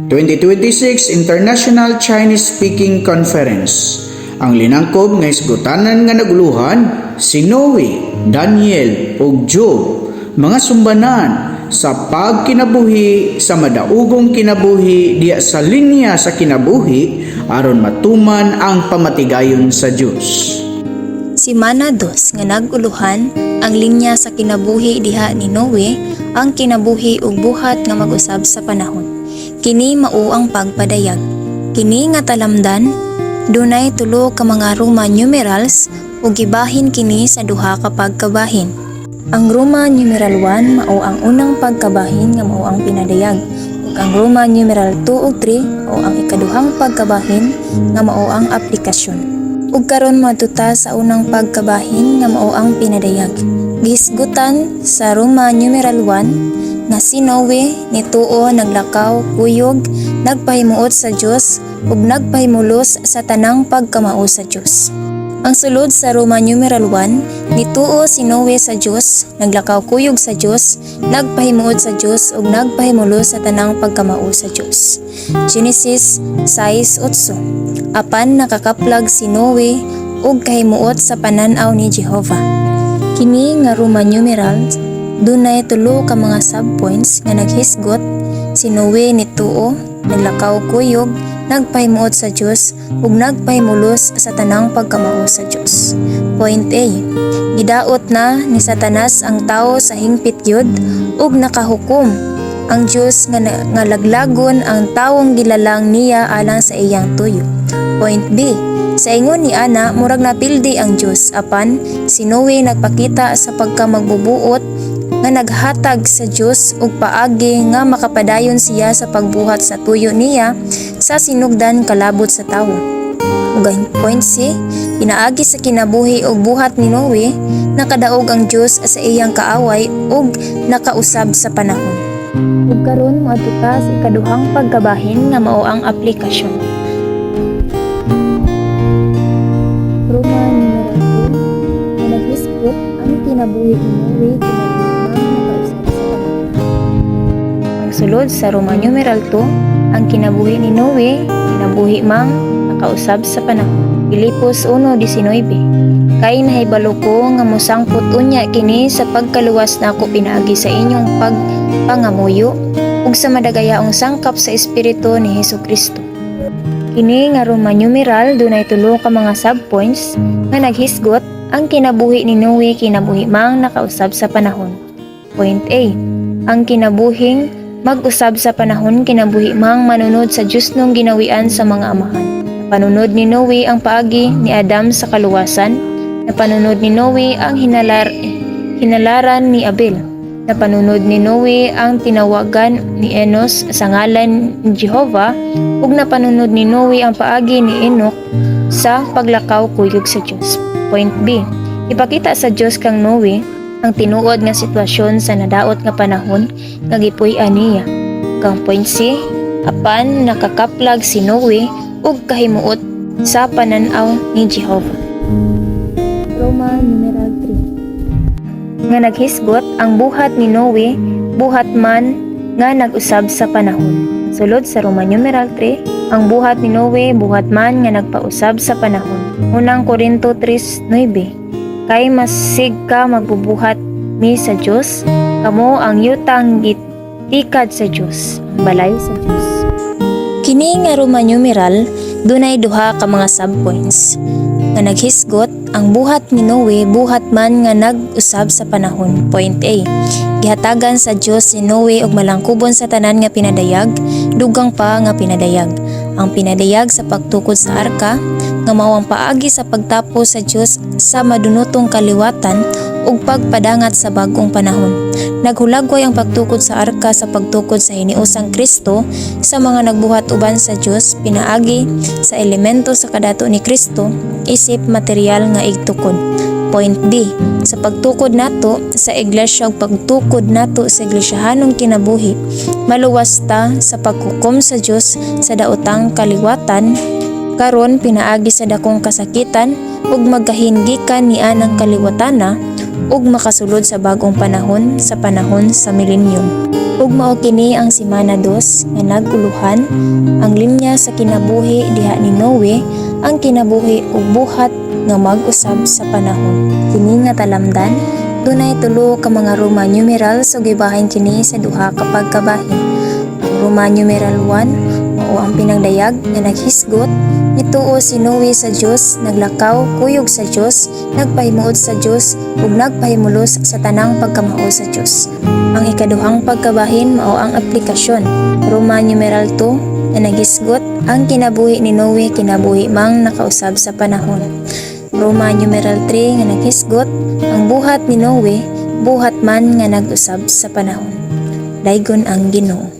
2026 International Chinese Speaking Conference. Ang linangkob nga isgutanan nga naguluhan si Noe, Daniel ug Job, mga sumbanan sa pagkinabuhi sa madaugong kinabuhi diya sa linya sa kinabuhi aron matuman ang pamatigayon sa Dios. Si Mana 2 nga naguluhan ang linya sa kinabuhi diha ni Noe, ang kinabuhi ug buhat nga mag-usab sa panahon. Kini mao ang pagpadayag. Kini nga talamdan dunay tulo ka mga Roman numerals ug gibahin kini sa duha ka pagkabahin. Ang Roman numeral 1 mao ang unang pagkabahin nga mao ang pinadayag, ug ang Roman numeral 2 ug 3 mao ang ikaduhang pagkabahin nga mao ang aplikasyon. Ug karon matuta sa unang pagkabahin nga mao ang pinadayag. Gihisgutan sa Roman numeral 1 nga si Noe nituo naglakaw kuyog, nagpahimuot sa Dios ug nagpahimulos sa tanang pagkamao sa Dios. Ang sulod sa Roman numeral 1, nituo si Noe sa Dios, naglakaw kuyog sa Dios, nagpahimuot sa Dios ug nagpahimulos sa tanang pagkamao sa Dios. Genesis 6:8. Apan nakakaplag si Noe ug kahimuot sa pananaw ni Jehovah. Kini nga Roman numeral dunay tulo ka mga subpoints nga naghisgot. Si Noe nituo, naglakaw kuyog, nagpahimuot sa Dios ug nagpahimulos sa tanang pagkamao sa Dios. Point A. Gidaot na ni Satanas ang tawo sa hingpit gyud ug nakahukom ang Dios nga laglagon ang tawong gilalang niya alang sa iyang tuyo. Point B. Sa ingon ni ana murag napildi ang Dios, apan si Noe nagpakita sa pagkamagbubuot nga naghatag sa Dios ug paagi nga makapadayon siya sa pagbuhat sa tuyo niya sa sinugdan kalabot sa tawo. Ug ang point C, pinaagi sa kinabuhi ug buhat ni Noe, nakadaog ang Dios sa iyang kaaway ug nakausab sa panahon. Ug karon moadto sa ikaduhang pagkabahin nga mao ang aplikasyon. Roman numeral 2 nga naghisgot ang kinabuhi ni Noe sulod sa Roman numeral 2, ang kinabuhi ni Noe, kinabuhi mang nakausab sa panahon. Pilipos 1:19. Kay nahibalo ko nga mosangpot unya kini sa pagkaluwas nako pinaagi sa inyong pagpangamuyo ug sa madagayaong sangkap sa espiritu ni Hesukristo. Kini nga Roman numeral dunay tulo ka mga subpoints nga naghisgot ang kinabuhi ni Noe, kinabuhi mang nakausab sa panahon. Point A. Ang kinabuhing mag-usab sa panahon kinabuhi mang manunod sa Dios nung ginawian sa mga amahan. Napanunod ni Noe ang paagi ni Adam sa kaluwasan. Napanunod ni Noe ang hinalaran ni Abel. Napanunod ni Noe ang tinawagan ni Enos sa ngalan ni Jehovah ug napanunod ni Noe ang paagi ni Enoch sa paglakaw kuyog sa Dios. Point B. Ipakita sa Dios kang Noe ang tinuod nga sitwasyon sa nadaot nga panahon nga gipuy-an niya. Kang point C, apan nakakaplag si Noe ug kahimuot sa pananaw ni Jehovah. Roman numeral 3. Nga naghisgot ang buhat ni Noe, buhat man nga nag-usab sa panahon. Sulod sa Roman numeral 3, ang buhat ni Noe, buhat man nga nagpausab sa panahon. Unang Korinto 3:9. Kay masig ka magbubuhat mi sa Dios, kamo ang yutang gitikad sa Dios, balay sa Dios. Kini nga Roman numeral dunay duha ka mga subpoints nga naghisgot ang buhat ni Noe, buhat man nga nag-usab sa panahon. Point A. Gihatagan sa Dios si Noe og malangkubon sa tanan nga pinadayag, dugang pa nga pinadayag. Ang pinadayag sa pagtukod sa arka nga mao ang paagi sa pagtapo sa Dios sa madunotong kaliwatan ug pagpadangat sa bagong panahon. Naghulagway ang pagtukod sa arka sa pagtukod sa hiniusang Kristo sa mga nagbuhat uban sa Dios, pinaagi sa elemento sa kadato ni Kristo isip material nga igtukod. Point B. Sa pagtukod nato sa iglesia ug pagtukod nato sa iglesyahanong kinabuhi, maluwas ta sa paghukom sa Dios sa daotang kaliwatan. Karon pinaagi sa dakong kasakitan ug magkahinggikan ni anang kaliwatana ug makasulod sa bagong panahon sa panahon sa milenyum. Ug mao kini ang semana 2 nga naguluhan ang linya sa kinabuhi diha ni Noe, ang kinabuhi ug buhat nga mag-usab sa panahon. Kini nga talamdan dunay tulo ka mga Roman numeral so gibahin kini sa duha ka pagkabahin. Ang Roman numeral 1 mao ang pinagdayag nga naghisgot, nituo si Noe sa Dios, naglakaw kuyog sa Dios, nagpahimuot sa Dios ug nagpahimulos sa tanang pagkamao sa Dios. Ang ikaduhang pagkabahin mao ang aplikasyon. Roman numeral 2 na naghisgot, ang kinabuhi ni Noe kinabuhi mang nakausab sa panahon. Roman numeral 3 nga naghisgot, ang buhat ni Noe buhat man nga nag-usab sa panahon. Daygon ang Ginoo.